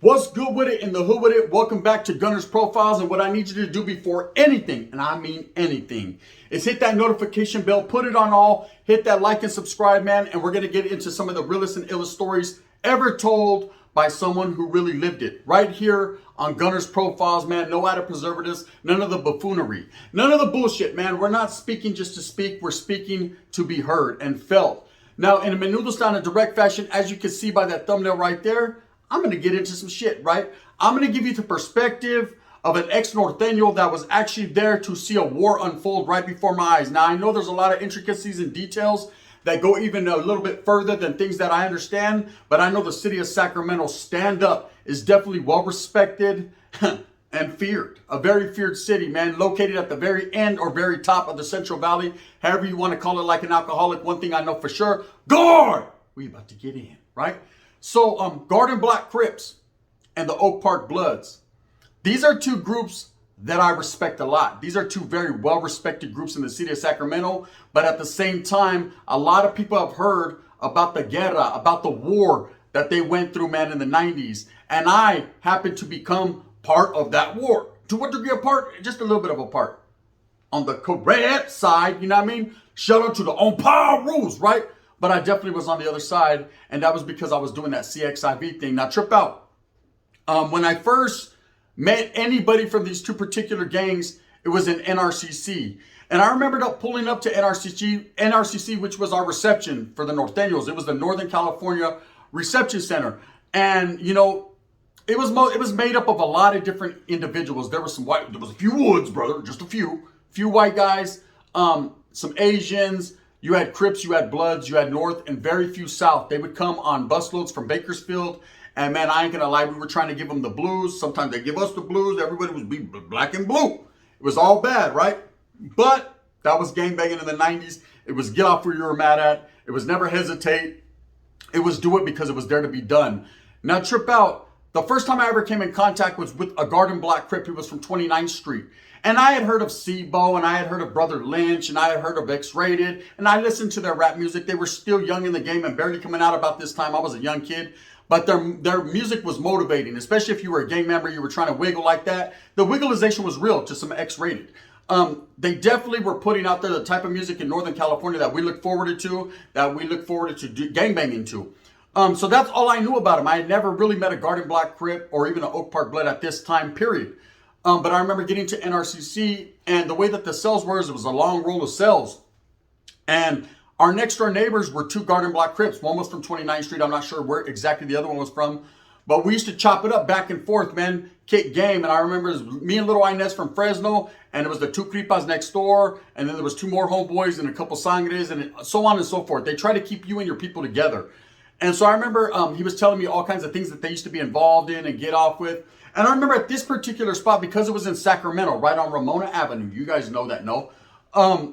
What's good with it in the hood with it? Welcome back to Gunner's Profiles, and what I need you to do before anything, and I mean anything, is hit that notification bell, put it on all, hit that like and subscribe, man, and we're going to get into some of the realest and illest stories ever told by someone who really lived it. Right here on Gunner's Profiles, man. No added preservatives, none of the buffoonery, none of the bullshit, man. We're not speaking just to speak, we're speaking to be heard and felt. Now, in a menudo style, in a direct fashion, as you can see by that thumbnail right there, I'm going to get into some shit, right? I'm going to give you the perspective of an ex-Norteño that was actually there to see a war unfold right before my eyes. Now, I know there's a lot of intricacies and details that go even a little bit further than things that I understand, but I know the city of Sacramento, stand up, is definitely well respected and feared. A very feared city, man, located at the very end or very top of the Central Valley, however you want to call it, like an alcoholic. One thing I know for sure, guard! We about to get in, right? So, Garden Block Crips and the Oak Park Bloods. These are two groups that I respect a lot. These are two very well-respected groups in the city of Sacramento. But at the same time, a lot of people have heard about the guerra, about the war that they went through, man, in the 90s. And I happen to become part of that war. To what degree a part? Just a little bit of a part. On the correct side, you know what I mean? Shout out to the on par rules, right? But I definitely was on the other side, and that was because I was doing that CXIV thing. Now, trip out. When I first met anybody from these two particular gangs, it was in NRCC. And I remembered pulling up to NRCC, which was our reception for the Norteños. It was the Northern California Reception Center. And, you know, it was made up of a lot of different individuals. There was a few Woods, brother, just a few white guys, some Asians. You had Crips, you had Bloods, you had North, and very few South. They would come on busloads from Bakersfield. And man, I ain't gonna lie, we were trying to give them the blues. Sometimes they give us the blues. Everybody was black and blue. It was all bad, right? But that was gangbanging in the 90s. It was get off where you were mad at. It was never hesitate. It was do it because it was there to be done. Now, trip out. The first time I ever came in contact was with a Garden Block Crip. He was from 29th Street. And I had heard of SIBO, and I had heard of Brother Lynch, and I had heard of X-Rated, and I listened to their rap music. They were still young in the game and barely coming out about this time. I was a young kid, but their music was motivating, especially if you were a gang member, you were trying to wiggle like that. The wigglization was real to some X-Rated. They definitely were putting out there the type of music in Northern California that we look forward to, gangbanging to. So that's all I knew about them. I had never really met a Garden Block Crip or even an Oak Park Blood at this time, period. But I remember getting to NRCC, and the way that the cells were is it was a long row of cells. And our next door neighbors were two Garden Block Crips. One was from 29th Street. I'm not sure where exactly the other one was from. But we used to chop it up back and forth, man. Kick game. And I remember it was me and Little Inez from Fresno, and it was the two Cripas next door. And then there was two more homeboys and a couple Sangres and so on and so forth. They try to keep you and your people together. And so I remember he was telling me all kinds of things that they used to be involved in and get off with. And I remember at this particular spot, because it was in Sacramento, right on Ramona Avenue, you guys know that, no?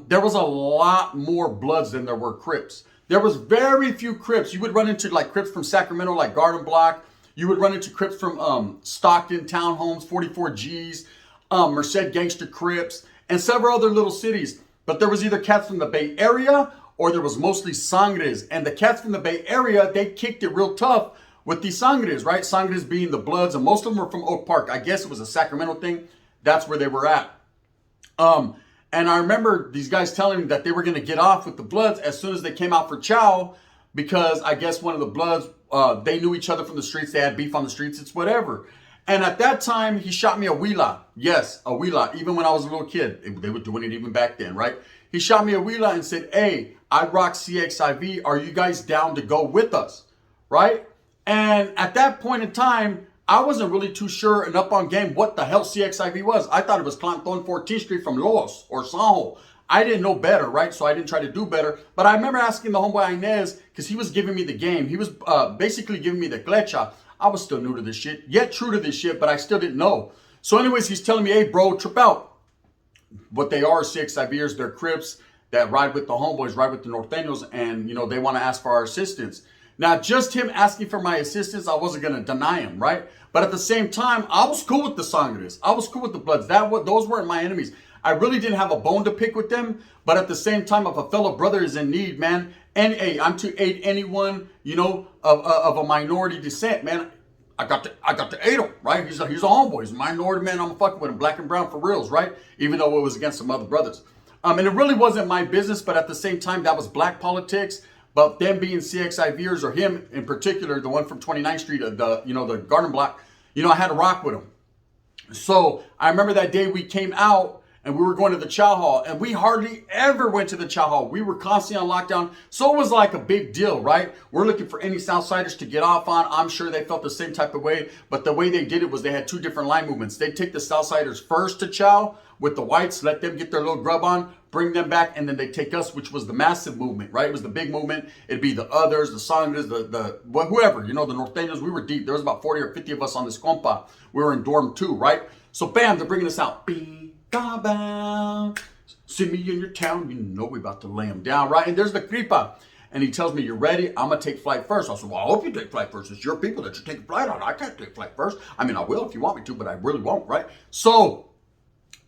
There was a lot more Bloods than there were Crips. There was very few Crips. You would run into like Crips from Sacramento, like Garden Block. You would run into Crips from Stockton, Townhomes, 44Gs, Merced Gangster Crips, and several other little cities. But there was either cats from the Bay Area or there was mostly Sangres. And the cats from the Bay Area, they kicked it real tough with these Sangres, right? Sangres being the Bloods, and most of them were from Oak Park. I guess it was a Sacramento thing. That's where they were at. And I remember these guys telling me that they were going to get off with the Bloods as soon as they came out for chow, because I guess one of the Bloods, they knew each other from the streets. They had beef on the streets. It's whatever. And at that time, he shot me a huila. Yes, a huila. Even when I was a little kid, they were doing it even back then, right? He shot me a huila and said, hey, I rock CXIV. Are you guys down to go with us? Right? And at that point in time, I wasn't really too sure and up on game what the hell CXIV was. I thought it was Clanton 14th Street from Los or Sanjo. I didn't know better, right? So I didn't try to do better. But I remember asking the homeboy Inez, because he was giving me the game. He was basically giving me the clecha. I was still new to this shit, yet true to this shit, but I still didn't know. So anyways, he's telling me, hey, bro, trip out. What they are CXIVers, they're Crips. that ride with the homeboys, ride with the Norteños, and, you know, they want to ask for our assistance. Now, just him asking for my assistance, I wasn't going to deny him, right? But at the same time, I was cool with the Sangres. I was cool with the Bloods. Those weren't my enemies. I really didn't have a bone to pick with them. But at the same time, if a fellow brother is in need, man, and hey, I'm to aid anyone, you know, of a minority descent, man. I got to aid him, right? He's a homeboy. He's a minority, man. I'm fucking with him, black and brown for reals, right? Even though it was against some other brothers. And it really wasn't my business, but at the same time, that was black politics. But them being CXIVers, or him in particular, the one from 29th Street, the Garden Block, you know, I had to rock with him. So I remember that day we came out and we were going to the chow hall, and we hardly ever went to the chow hall. We were constantly on lockdown. So it was like a big deal, right? We're looking for any Southsiders to get off on. I'm sure they felt the same type of way, but the way they did it was they had two different line movements. They'd take the Southsiders first to chow with the whites, let them get their little grub on, bring them back, and then they take us, which was the massive movement, right? It was the big movement. It'd be the others, the Sangres, whoever, you know, the Norteños. We were deep. There was about 40 or 50 of us on this compa. We were in dorm 2, right? So bam, they're bringing us out. Bing, ba, ba. See me in your town, you know we about to lay them down, right? And there's the cripa. And he tells me, you ready? I'm going to take flight first. I said, well, I hope you take flight first. It's your people that you're taking flight on. I can't take flight first. I mean, I will if you want me to, but I really won't, right? So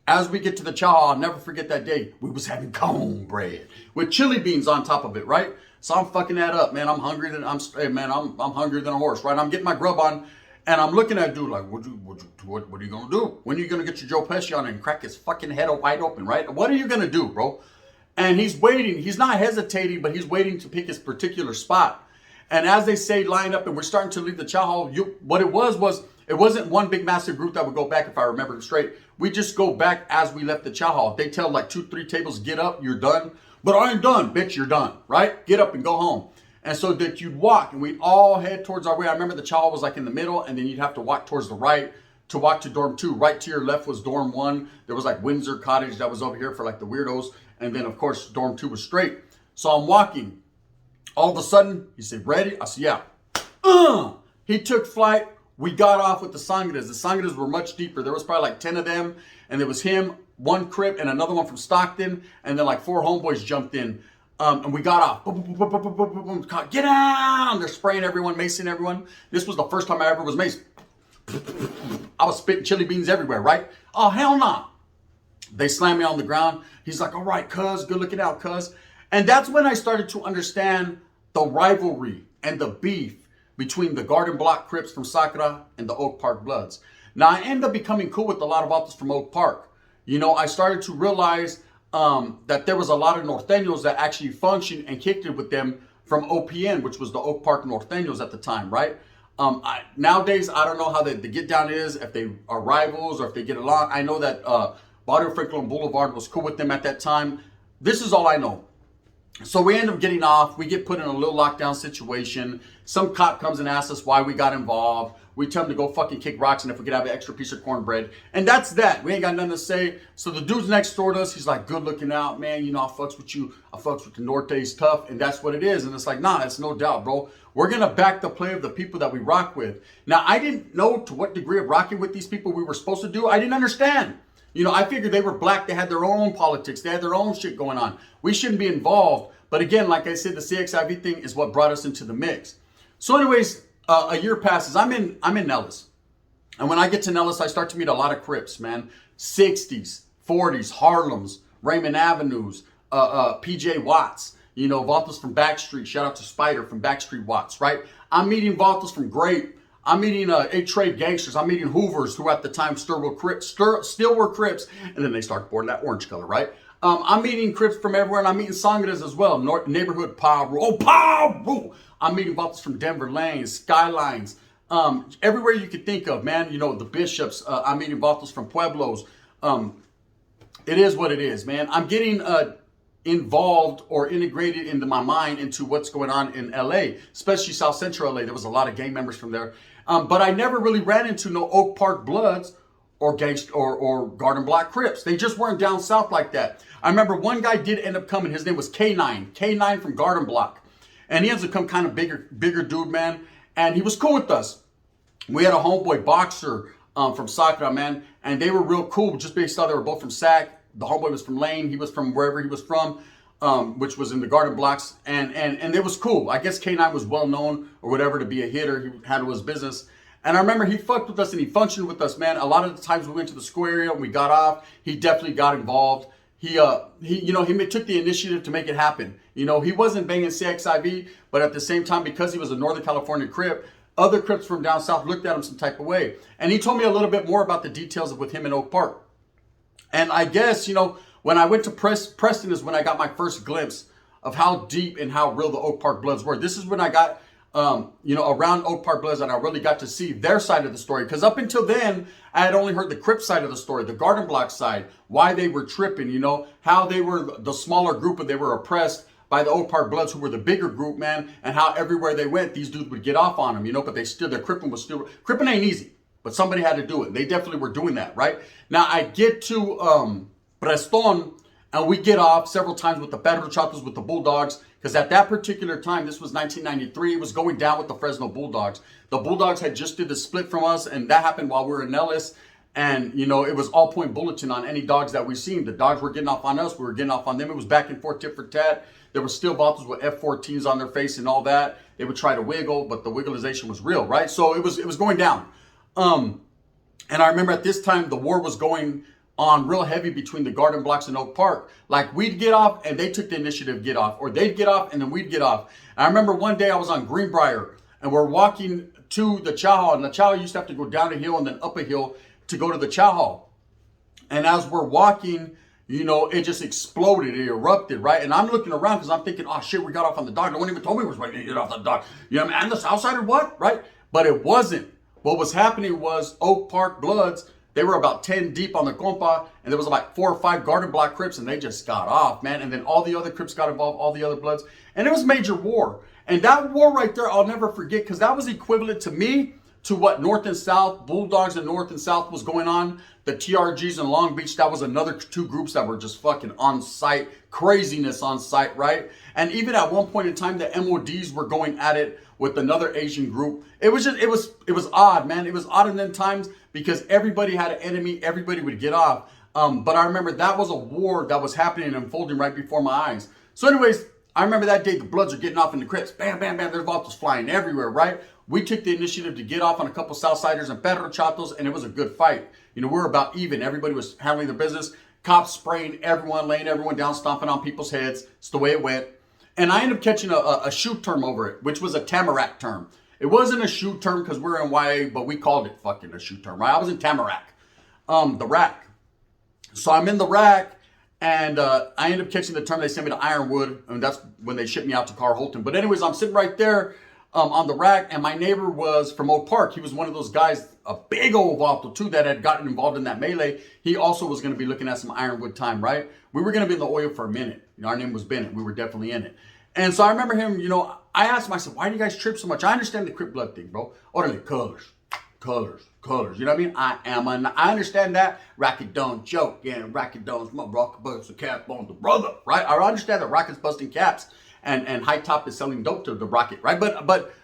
as we get to the chow hall, I'll never forget that day. We was having cornbread with chili beans on top of it, right? So I'm fucking that up, man. I'm hungry than I'm hungrier than a horse, right? I'm getting my grub on, and I'm looking at dude like, what are you gonna do? When are you gonna get your Joe Pesci on and crack his fucking head wide open, right? What are you gonna do, bro? And he's waiting. He's not hesitating, but he's waiting to pick his particular spot. And as they say, line up, and we're starting to leave the chow hall. What it was it wasn't one big massive group that would go back, if I remember straight. We just go back as we left the chow hall. They tell like 2-3 tables, get up, you're done. But I ain't done, bitch, you're done, right? Get up and go home. And so that you'd walk, and we'd all head towards our way. I remember the chow hall was like in the middle, and then you'd have to walk towards the right to walk to dorm 2. Right to your left was dorm 1. There was like Windsor Cottage that was over here for like the weirdos. And then of course, dorm 2 was straight. So I'm walking. All of a sudden, he said, ready? I said, yeah. He took flight. We got off with the Sangres. The Sangres were much deeper. There was probably like 10 of them. And there was him, one crip, and another one from Stockton. And then like 4 homeboys jumped in. And we got off. Boom, boom, boom, boom, boom, boom, boom, boom. Get down! They're spraying everyone, macing everyone. This was the first time I ever was maced. I was spitting chili beans everywhere, right? Oh, hell no. They slammed me on the ground. He's like, all right, cuz, good looking out, cuz. And that's when I started to understand the rivalry and the beef between the Garden Block Crips from Sakura and the Oak Park Bloods. Now, I ended up becoming cool with a lot of authors from Oak Park. You know, I started to realize that there was a lot of Norteños that actually functioned and kicked it with them from OPN, which was the Oak Park Norteños at the time, right? Nowadays, I don't know how the get down is, if they are rivals or if they get along. I know that Barrio Franklin Boulevard was cool with them at that time. This is all I know. So we end up getting off. We get put in a little lockdown situation. Some cop comes and asks us why we got involved. We tell him to go fucking kick rocks and if we could have an extra piece of cornbread. And that's that. We ain't got nothing to say. So the dude's next door to us, he's like, good looking out, man. You know, I fucks with you. I fucks with the Norte's tough. And that's what it is. And it's like, nah, it's no doubt, bro. We're going to back the play of the people that we rock with. Now, I didn't know to what degree of rocking with these people we were supposed to do. I didn't understand. You know, I figured they were black. They had their own politics. They had their own shit going on. We shouldn't be involved. But again, like I said, the CXIV thing is what brought us into the mix. So anyways, a year passes. I'm in Nellis. And when I get to Nellis, I start to meet a lot of Crips, man. 60s, 40s, Harlems, Raymond Avenues, PJ Watts, you know, Vatos from Backstreet. Shout out to Spider from Backstreet Watts, right? I'm meeting Vatos from Grape. I'm meeting A-Trade gangsters. I'm meeting Hoovers, who at the time still were Crips, and then they start pouring that orange color, right? I'm meeting Crips from everywhere, and I'm meeting Sangres as well. Neighborhood Power. Oh, Power! I'm meeting Vatos from Denver Lanes, Skylines, everywhere you could think of, man. You know, the Bishops. I'm meeting Vatos from Pueblos. It is what it is, man. I'm getting involved or integrated into my mind into what's going on in LA, especially South Central LA. There was a lot of gang members from there. But I never really ran into no Oak Park Bloods or or Garden Block Crips. They just weren't down south like that. I remember one guy did end up coming. His name was K9 from Garden Block. And he ends up become kind of bigger dude, man. And he was cool with us. We had a homeboy boxer from Sakura, man. And they were real cool just based on they were both from SAC. The homeboy was from Lane. He was from wherever he was from. which was in the Garden Blocks, and it was cool. I guess K9 was well known or whatever to be a hitter. He handled his business. And I remember he fucked with us and he functioned with us, man. A lot of the times we went to the square area and we got off, he definitely got involved. He took the initiative to make it happen. You know, he wasn't banging CXIV, but at the same time, because he was a Northern California Crip, other Crips from down south looked at him some type of way. And he told me a little bit more about the details of with him in Oak Park. And I guess, you know, when I went to Preston is when I got my first glimpse of how deep and how real the Oak Park Bloods were. This is when I got, around Oak Park Bloods and I really got to see their side of the story. Because up until then, I had only heard the Crip side of the story, the Garden Block side, why they were tripping, you know, how they were the smaller group and they were oppressed by the Oak Park Bloods, who were the bigger group, man, and how everywhere they went, these dudes would get off on them, you know, but their cripping was still, cripping ain't easy, but somebody had to do it. They definitely were doing that, right? Now, I get to Preston, and we get off several times with the Perro Chatos, with the Bulldogs, because at that particular time, this was 1993, it was going down with the Fresno Bulldogs. The Bulldogs had just did the split from us, and that happened while we were in Ellis. And, you know, it was all point bulletin on any dogs that we seen. The dogs were getting off on us. We were getting off on them. It was back and forth, tit for tat. There were still bottles with F-14s on their face and all that. They would try to wiggle, but the wiggleization was real, right? So it was going down. And I remember at this time, the war was going on real heavy between the Garden Blocks and Oak Park. Like, we'd get off and they took the initiative to get off, or they'd get off and then we'd get off. And I remember one day I was on Greenbrier and we're walking to the chow hall, and the chow hall used to have to go down a hill and then up a hill to go to the chow hall. And as we're walking, you know, it just exploded, it erupted, right? And I'm looking around because I'm thinking, oh shit, we got off on the dock. No one even told me we were ready to get off the dock. You know what I mean? And the south side or what, right? But it wasn't. What was happening was Oak Park Bloods, they were about 10 deep on the compa, and there was like 4 or 5 Garden Block Crips, and they just got off, man. And then all the other Crips got involved, all the other Bloods, and it was major war. And that war right there, I'll never forget, because that was equivalent to me to what North and South, Bulldogs and North and South was going on. The TRGs in Long Beach, that was another 2 groups that were just fucking on site, craziness on site, right? And even at one point in time, the MODs were going at it with another Asian group. It was odd, man. It was odd in them times because everybody had an enemy, everybody would get off. But I remember that was a war that was happening and unfolding right before my eyes. So anyways, I remember that day the Bloods are getting off in the Crips. Bam, bam, bam, their bottles flying everywhere, right? We took the initiative to get off on a couple Southsiders and Perro Chatos, and it was a good fight. You know, we were about even. Everybody was handling their business. Cops spraying everyone, laying everyone down, stomping on people's heads. It's the way it went. And I ended up catching a shoot term over it, which was a Tamarack term. It wasn't a shoot term because we're in YA, but we called it fucking a shoot term, right? I was in Tamarack, the rack. So I'm in the rack, and I ended up catching the term. They sent me to Ironwood, and that's when they shipped me out to Carl Holton. But anyways, I'm sitting right there on the rack, and my neighbor was from Oak Park. He was one of those guys, a big old vato too, that had gotten involved in that melee. He also was going to be looking at some Ironwood time, right? We were going to be in the oil for a minute. You know, our name was Bennett. We were definitely in it. And so I remember him, you know, I asked him, I said, why do you guys trip so much? I understand the Crip blood thing, bro. Orderly, colors. You know what I mean? I understand that. Racket don't joke. Yeah, racket don't smoke. Rocket busts a cap on the brother, right? I understand that Rocket's busting caps and High Top is selling dope to the Rocket, right? But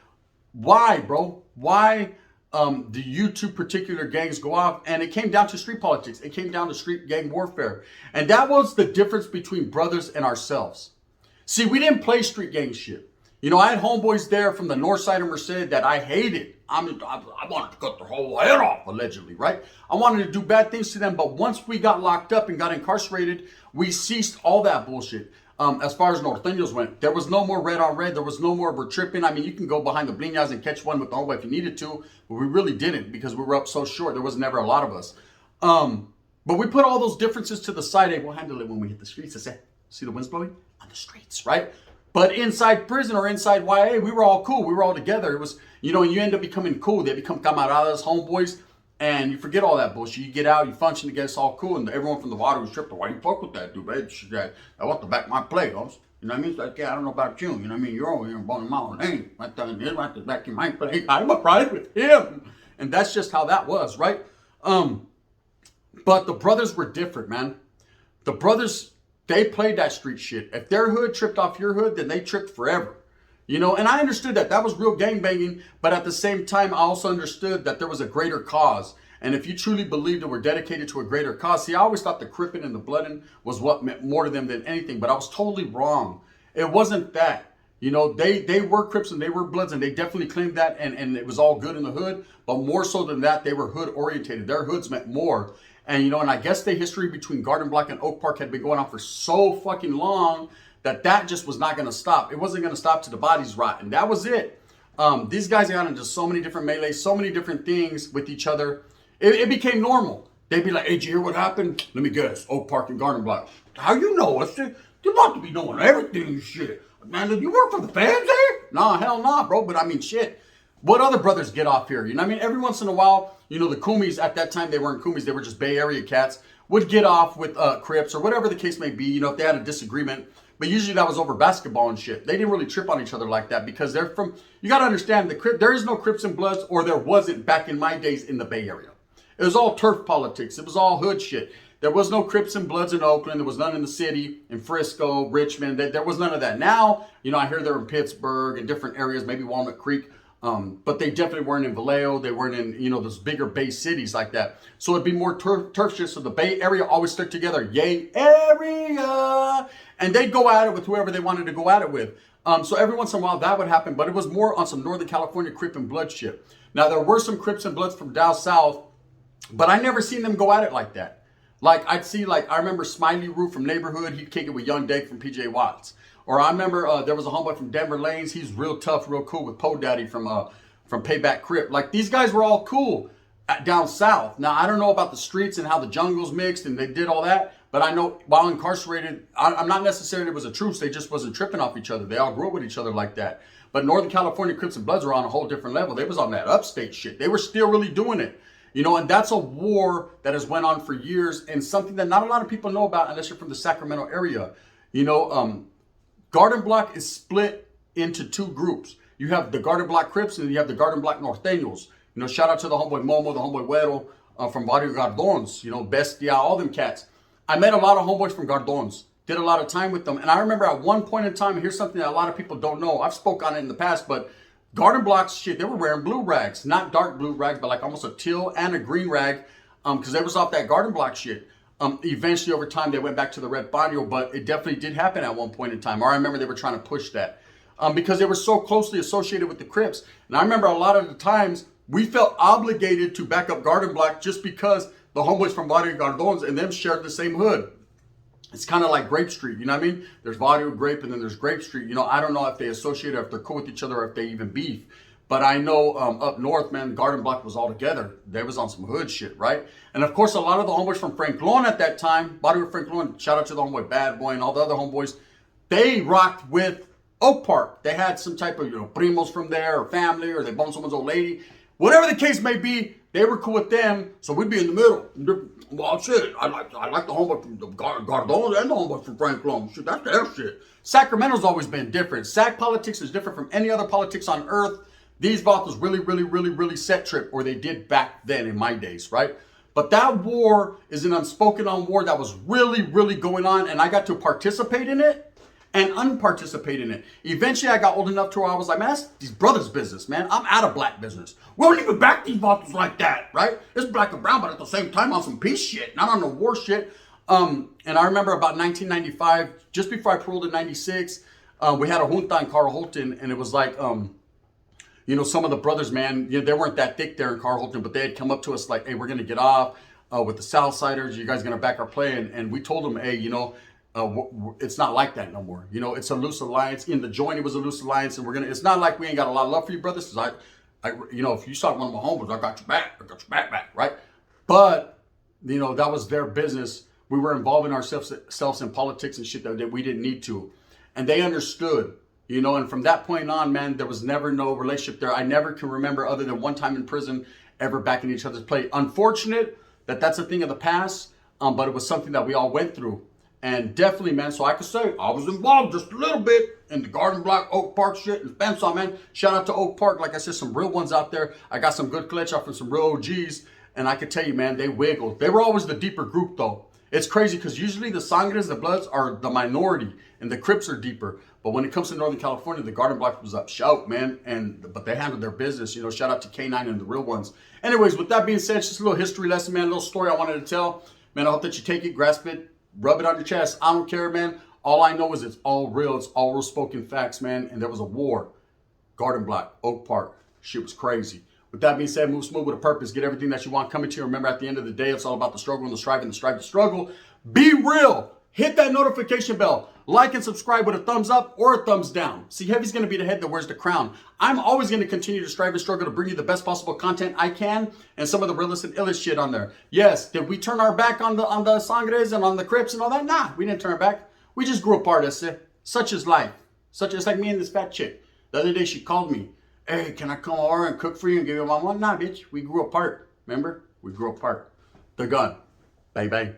why, bro? Why do you 2 particular gangs go off? And it came down to street politics. It came down to street gang warfare. And that was the difference between brothers and ourselves. See, we didn't play street gang shit. You know, I had homeboys there from the north side of Merced that I hated. I wanted to cut their whole head off, allegedly, right? I wanted to do bad things to them. But once we got locked up and got incarcerated, we ceased all that bullshit. As far as Norteños went, there was no more red on red. There was no more we're tripping. I mean, you can go behind the bliñas and catch one with the homeboy if you needed to, but we really didn't because we were up so short. There was never a lot of us. But we put all those differences to the side. Hey, we'll handle it when we hit the streets. I said, see the winds blowing? On the streets, right? But inside prison or inside YA, we were all cool. We were all together. It was, you know, and you end up becoming cool. They become camaradas, homeboys, and you forget all that bullshit. You get out, you function together, it's all cool. And everyone from the water was tripping. Why you fuck with that dude, man? I want to back my play, hoes. You know what I mean? It's like, yeah, I don't know about you. You know what I mean? You're over here boning my own name. Right there, right to back in my play. I'm a pride with him. And that's just how that was, right? But the brothers were different, man. The brothers, they played that street shit. If their hood tripped off your hood, then they tripped forever. You know, and I understood that. That was real gangbanging. But at the same time, I also understood that there was a greater cause. And if you truly believed and were dedicated to a greater cause, see, I always thought the cripping and the blooding was what meant more to them than anything, but I was totally wrong. It wasn't that. You know, they were Crips and they were Bloods, and they definitely claimed that, and it was all good in the hood. But more so than that, they were hood orientated. Their hoods meant more. And, you know, and I guess the history between Garden Block and Oak Park had been going on for so fucking long that just was not going to stop. It wasn't going to stop till the bodies rot. And that was it. These guys got into so many different melees, so many different things with each other. It became normal. They'd be like, hey, did you hear what happened? Let me guess, Oak Park and Garden Block. How you know? You're about to be knowing everything and shit. Man, did you work for the fans there? Nah, hell nah, bro. But I mean, shit. What other brothers get off here? You know what I mean? Every once in a while, you know, the Kumis, at that time, they weren't Kumis. They were just Bay Area cats, would get off with Crips or whatever the case may be, you know, if they had a disagreement. But usually that was over basketball and shit. They didn't really trip on each other like that because they're from, you got to understand, there is no Crips and Bloods, or there wasn't back in my days in the Bay Area. It was all turf politics. It was all hood shit. There was no Crips and Bloods in Oakland. There was none in the city, in Frisco, Richmond. There was none of that. Now, you know, I hear they're in Pittsburgh and different areas, maybe Walnut Creek. But they definitely weren't in Vallejo. They weren't in, you know, those bigger Bay cities like that. So it'd be more turf shit. So the Bay Area always stuck together. Yay, area. And they'd go at it with whoever they wanted to go at it with. So every once in a while that would happen. But it was more on some Northern California Crip and Blood shit. Now, there were some Crips and Bloods from down south, but I never seen them go at it like that. Like, I'd see, like, I remember Smiley Roo from Neighborhood. He'd kick it with Young Dake from PJ Watts. Or I remember there was a homeboy from Denver Lanes. He's real tough, real cool with Po Daddy from Payback Crip. Like, these guys were all cool down south. Now, I don't know about the streets and how the jungles mixed and they did all that. But I know while incarcerated, I'm not necessarily it was a truce. They just wasn't tripping off each other. They all grew up with each other like that. But Northern California Crips and Bloods were on a whole different level. They was on that upstate shit. They were still really doing it. You know, and that's a war that has went on for years and something that not a lot of people know about unless you're from the Sacramento area. You know, Garden Block is split into two groups. You have the Garden Block Crips and you have the Garden Block Norteños. You know, shout out to the homeboy Momo, the homeboy Güero from Barrio Gardons, you know, Bestia, all them cats. I met a lot of homeboys from Gardons, did a lot of time with them. And I remember at one point in time, here's something that a lot of people don't know. I've spoke on it in the past, but Garden Blocks, shit, they were wearing blue rags. Not dark blue rags, but like almost a teal and a green rag because they was off that Garden Block shit. Eventually, over time, they went back to the red banyo, but it definitely did happen at one point in time. Or I remember they were trying to push that because they were so closely associated with the Crips. And I remember a lot of the times we felt obligated to back up Garden Block just because the homeboys from Barrio Gardons and them shared the same hood. It's kind of like Grape Street, you know what I mean? There's Barrio Grape and then there's Grape Street. You know, I don't know if they associate or if they're cool with each other or if they even beef. But I know up north, man, Garden Block was all together. They was on some hood shit, right? And of course, a lot of the homeboys from Franklin at that time, Barrio Franklin, shout out to the homeboy Bad Boy and all the other homeboys, they rocked with Oak Park. They had some type of, you know, primos from there or family or they boned someone's old lady. Whatever the case may be, they were cool with them, so we'd be in the middle. Well, shit, I like the homeboy from the Gardons and the homeboy from Franklin. Shit, that's their shit. Sacramento's always been different. Sac politics is different from any other politics on earth. These vatos really set trip, or they did back then in my days, right? But that war is an unspoken on war that was really going on, and I got to participate in it and unparticipate in it. Eventually, I got old enough to where I was like, man, that's these brothers' business, man. I'm out of black business. We don't even back these vatos like that, right? It's black and brown, but at the same time on some peace shit, not on the war shit. And I remember about 1995, just before I paroled in 96, we had a junta in Carl Holton, and it was like, you know, some of the brothers, man, you know, they weren't that thick there in Carl Holton, but they had come up to us like, hey, we're going to get off with the Southsiders. You guys going to back our play? And we told them, hey, you know, it's not like that no more. You know, it's a loose alliance. In the joint, it was a loose alliance, and it's not like we ain't got a lot of love for you, brothers. Because you know, if you saw one of my homies, I got your back, right? But, you know, that was their business. We were involving ourselves in politics and shit that we didn't need to. And they understood, you know, and from that point on, man, there was never no relationship there. I never can remember other than one time in prison ever backing each other's play. Unfortunate that that's a thing of the past, but it was something that we all went through. And definitely, man, so I could say I was involved just a little bit in the Garden Block, Oak Park shit, and Spencer, man. Shout out to Oak Park. Like I said, some real ones out there. I got some good clutch off from some real OGs. And I could tell you, man, they wiggled. They were always the deeper group, though. It's crazy because usually the Sangres, the Bloods, are the minority and the Crips are deeper. But when it comes to Northern California, the Garden Block was up shout, man. But they handled their business. You know, shout out to K9 and the real ones. Anyways, with that being said, it's just a little history lesson, man. A little story I wanted to tell. Man, I hope that you take it, grasp it, rub it on your chest. I don't care, man. All I know is it's all real. It's all real spoken facts, man. And there was a war. Garden Block, Oak Park. Shit was crazy. With that being said, move smooth with a purpose. Get everything that you want coming to you. Remember, at the end of the day, it's all about the struggle and the strive and the strive to struggle. Be real. Hit that notification bell. Like and subscribe with a thumbs up or a thumbs down. See, Heavy's going to be the head that wears the crown. I'm always going to continue to strive and struggle to bring you the best possible content I can and some of the realest and illest shit on there. Yes, did we turn our back on the Sangres and on the Crips and all that? Nah, we didn't turn our back. We just grew apart, such is life. Such is like me and this fat chick. The other day she called me. Hey, can I come over and cook for you and give you my one? Nah, bitch. We grew apart. Remember? We grew apart. The gun. Bye-bye.